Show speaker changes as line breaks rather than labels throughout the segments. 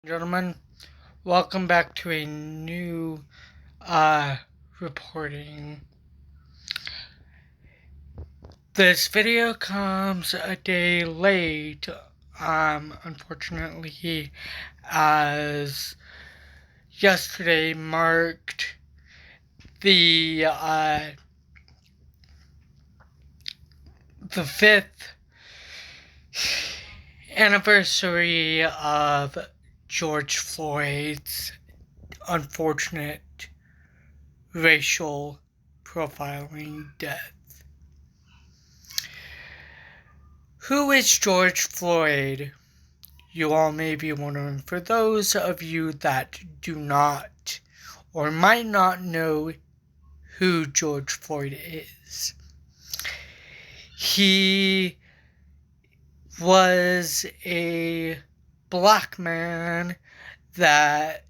Gentlemen, welcome back to a new reporting. This video comes a day late, unfortunately, as yesterday marked the 5th anniversary of George Floyd's unfortunate racial profiling death. Who is George Floyd? You all may be wondering. For those of you that do not or might not know who George Floyd is, he was a black man that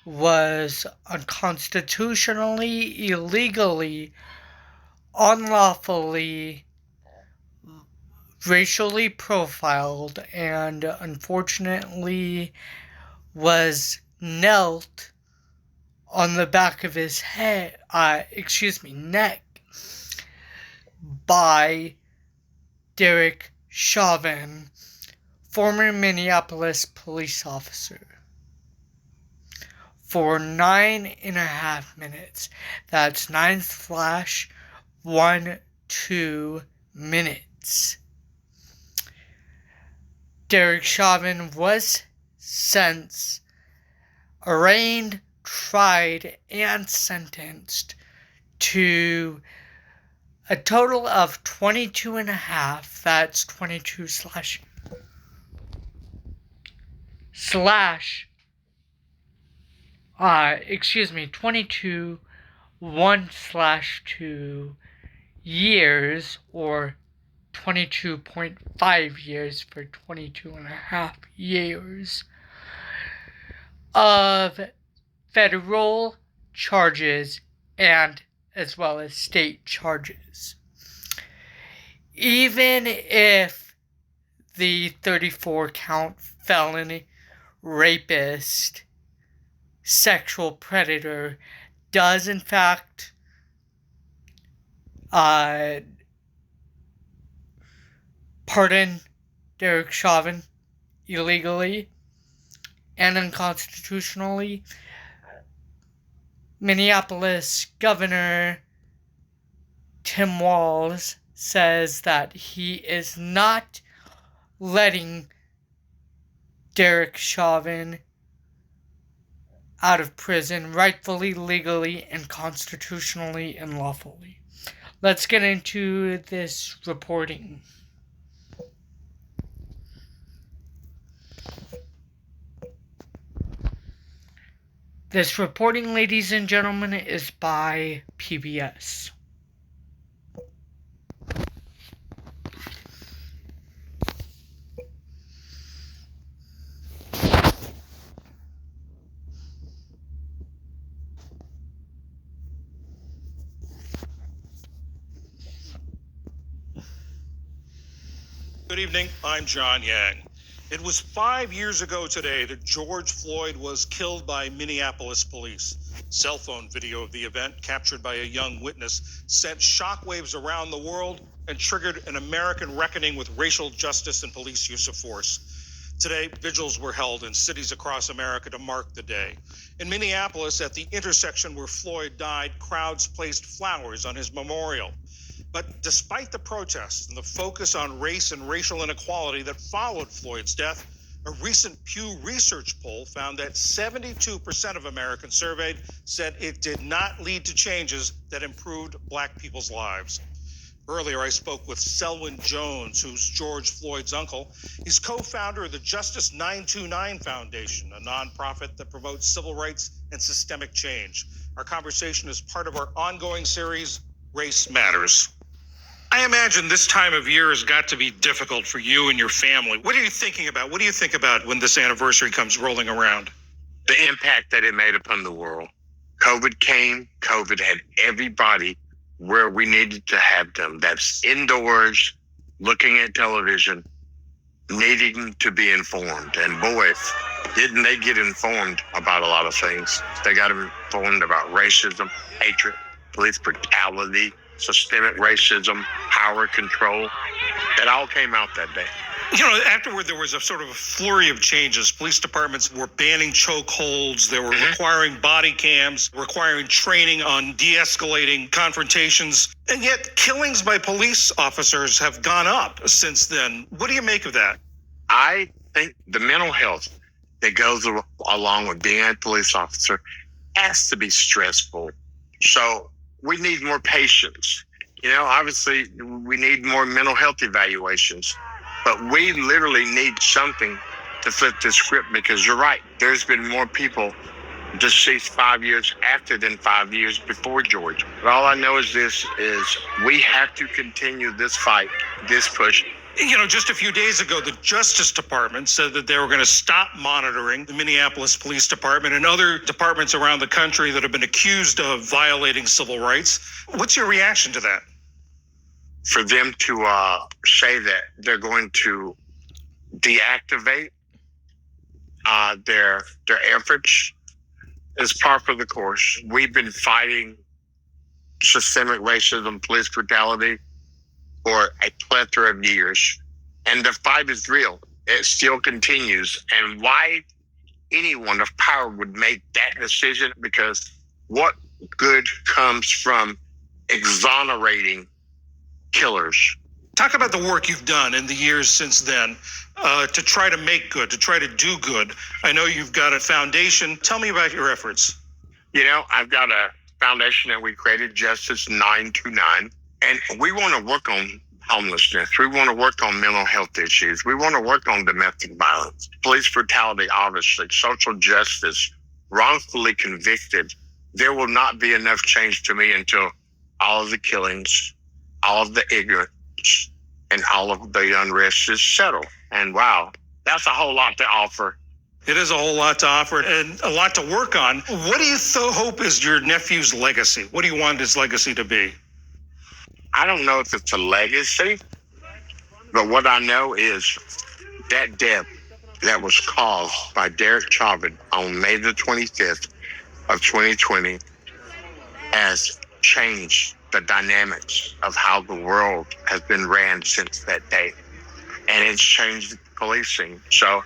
was unconstitutionally, illegally, unlawfully, racially profiled, and unfortunately was knelt on the back of his neck by Derek Chauvin, former Minneapolis police officer, for 9.5 minutes. That's 9/12 minutes. Derek Chauvin was since arraigned, tried, and sentenced to a total of 22.5. That's 22 slash 22 1/2 years, or 22.5 years for 22.5 years of federal charges and as well as state charges. Even if the 34-count felony rapist, sexual predator does in fact pardon Derek Chauvin illegally and unconstitutionally, Minneapolis Governor Tim Walz says that he is not letting Derek Chauvin out of prison rightfully, legally, and constitutionally and lawfully. Let's get into this reporting. This reporting, ladies and gentlemen, is by PBS.
Good evening, I'm John Yang. It was 5 years ago today that George Floyd was killed by Minneapolis police. Cell phone video of the event, captured by a young witness, sent shockwaves around the world and triggered an American reckoning with racial justice and police use of force. Today, vigils were held in cities across America to mark the day. In Minneapolis, at the intersection where Floyd died, crowds placed flowers on his memorial. But despite the protests and the focus on race and racial inequality that followed Floyd's death, a recent Pew Research poll found that 72% of Americans surveyed said it did not lead to changes that improved Black people's lives. Earlier, I spoke with Selwyn Jones, who's George Floyd's uncle. He's co-founder of the Justice 929 Foundation, a nonprofit that promotes civil rights and systemic change. Our conversation is part of our ongoing series, Race Matters. I imagine this time of year has got to be difficult for you and your family. What are you thinking about? What do you think about when this anniversary comes rolling around?
The impact that it made upon the world. COVID came, COVID had everybody where we needed to have them. That's indoors, looking at television. needing to be informed. And boy, didn't they get informed about a lot of things. They got informed about racism, hatred, police brutality, systemic racism, power control. It all came out that day.
Afterward, there was a sort of a flurry of changes. Police departments were banning chokeholds. They were requiring body cams, requiring training on de-escalating confrontations. And yet killings by police officers have gone up since then. What do you make of that?
I think the mental health that goes along with being a police officer has to be stressful. So we need more patience. Obviously, we need more mental health evaluations. But we literally need something to flip this script, because you're right. There's been more people deceased 5 years after than 5 years before George. But all I know is this, is we have to continue this fight, this push.
Just a few days ago, the Justice Department said that they were going to stop monitoring the Minneapolis Police Department and other departments around the country that have been accused of violating civil rights. What's your reaction to that?
For them to say that they're going to deactivate their efforts is par for the course. We've been fighting systemic racism, police brutality for a plethora of years, and the fight is real. It still continues. And why anyone of power would make that decision? Because what good comes from exonerating killers?
Talk about the work you've done in the years since then to try to make good, to try to do good. I know you've got a foundation. Tell me about your efforts.
I've got a foundation that we created, Justice 929, and we want to work on homelessness. We want to work on mental health issues. We want to work on domestic violence, police brutality, obviously, social justice, wrongfully convicted. There will not be enough change to me until all of the killings, all of the ignorance, and all of the unrest is settled. And wow, that's a whole lot to offer.
It is a whole lot to offer and a lot to work on. What do you hope is your nephew's legacy? What do you want his legacy to be?
I don't know if it's a legacy, but what I know is that death that was caused by Derek Chauvin on May the 25th of 2020 has changed the dynamics of how the world has been ran since that day. And it's changed policing. So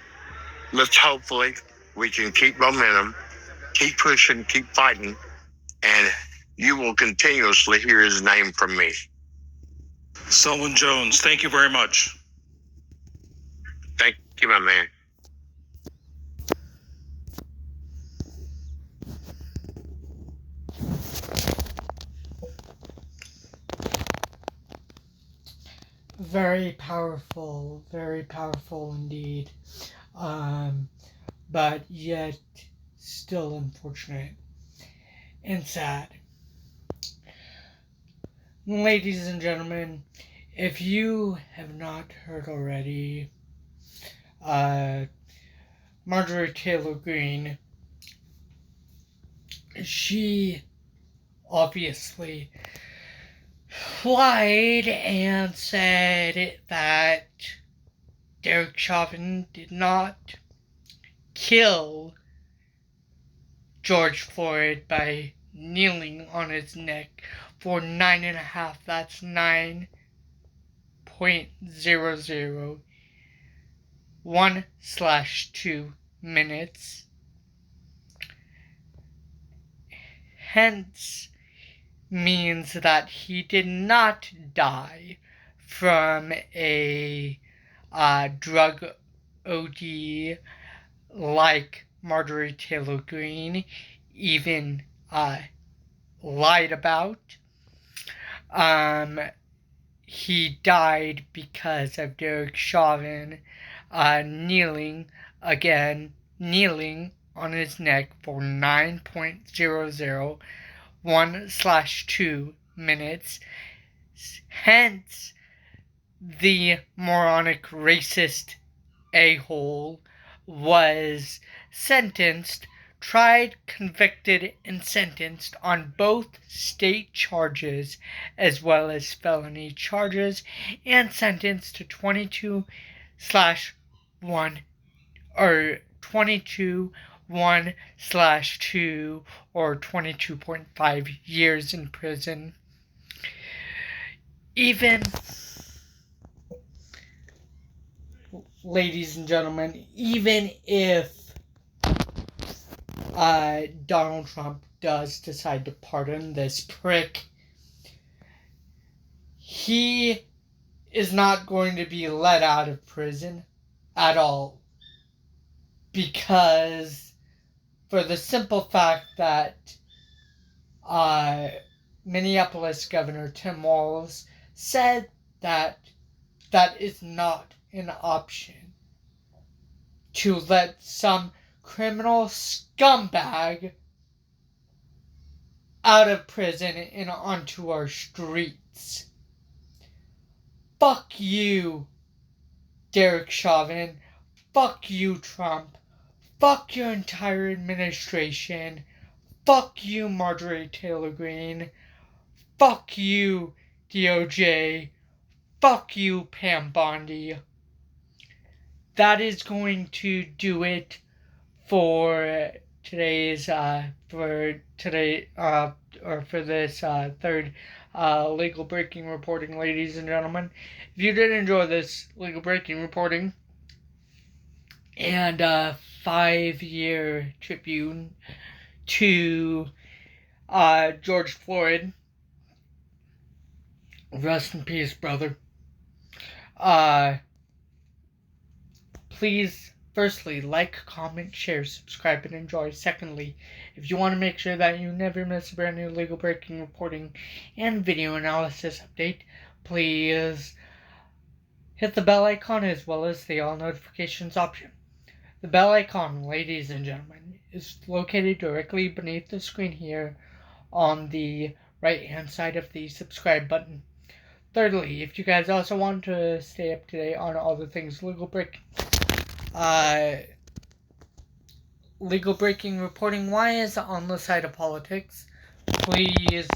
let's hopefully we can keep momentum, keep pushing, keep fighting, and you will continuously hear his name from me.
Selwyn Jones, thank you very much.
Thank you, my man.
Very powerful indeed. But yet still unfortunate and sad. Ladies and gentlemen, if you have not heard already, Marjorie Taylor Greene, she obviously lied and said that Derek Chauvin did not kill George Floyd by kneeling on his neck for 9.5, that's 9.001/2 minutes. Hence, means that he did not die from a drug OD like Marjorie Taylor Greene even lied about. He died because of Derek Chauvin kneeling on his neck for 9.001/2 minutes. Hence, the moronic racist a-hole was tried, convicted, and sentenced on both state charges as well as felony charges, and sentenced to 22 slash 1 or 22(1)/2 or 22.5 years in prison. Even, ladies and gentlemen, even if Donald Trump does decide to pardon this prick, he is not going to be let out of prison at all, because for the simple fact that Minneapolis Governor Tim Walz said that that is not an option, to let some criminal scumbag out of prison and onto our streets. Fuck you, Derek Chauvin. Fuck you, Trump. Fuck your entire administration. Fuck you, Marjorie Taylor Greene. Fuck you, DOJ. Fuck you, Pam Bondi. That is going to do it for today's for this third legal breaking reporting, ladies and gentlemen. If you did enjoy this legal breaking reporting and 5-year tribute to George Floyd, rest in peace, brother. Please, firstly, like, comment, share, subscribe, and enjoy. Secondly, if you want to make sure that you never miss a brand new legal breaking reporting and video analysis update, please hit the bell icon as well as the all notifications option. The bell icon, ladies and gentlemen, is located directly beneath the screen here on the right hand side of the subscribe button. Thirdly, if you guys also want to stay up to date on all the things legal breaking reporting wise on the side of politics, please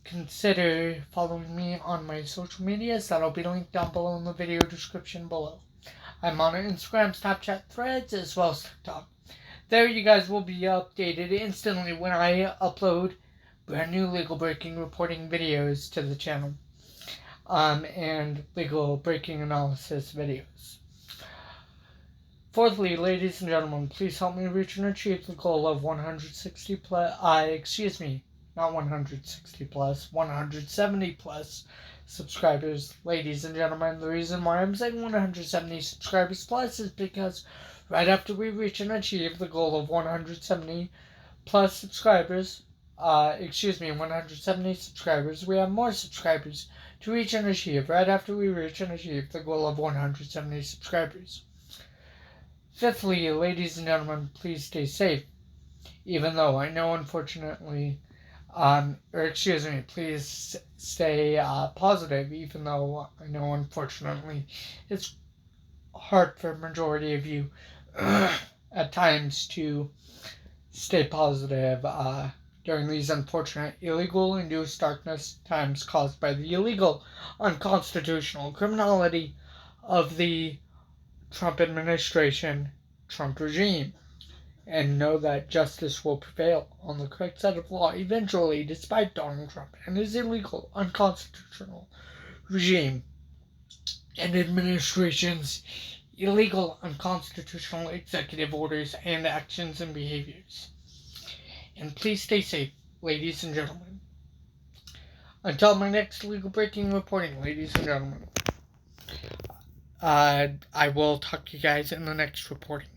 consider following me on my social medias. That'll be linked down below in the video description below. I'm on Instagram, Snapchat, Threads, as well as TikTok. There you guys will be updated instantly when I upload brand new legal breaking reporting videos to the channel, and legal breaking analysis videos. Fourthly, ladies and gentlemen, please help me reach and achieve the goal of 170 plus subscribers. Ladies and gentlemen, the reason why I'm saying 170 subscribers plus is because right after we reach and achieve the goal of 170 plus subscribers, 170 subscribers, we have more subscribers to reach and achieve right after we reach and achieve the goal of 170 subscribers. Fifthly, ladies and gentlemen, please stay safe. Even though I know, unfortunately, please stay positive, even though I know, unfortunately, it's hard for a majority of you at times to stay positive during these unfortunate, illegal, induced darkness times caused by the illegal, unconstitutional criminality of the Trump administration, Trump regime, and know that justice will prevail on the correct side of law eventually, despite Donald Trump and his illegal, unconstitutional regime and administration's illegal, unconstitutional executive orders and actions and behaviors. And please stay safe, ladies and gentlemen. Until my next legal breaking reporting, ladies and gentlemen, I will talk to you guys in the next reporting.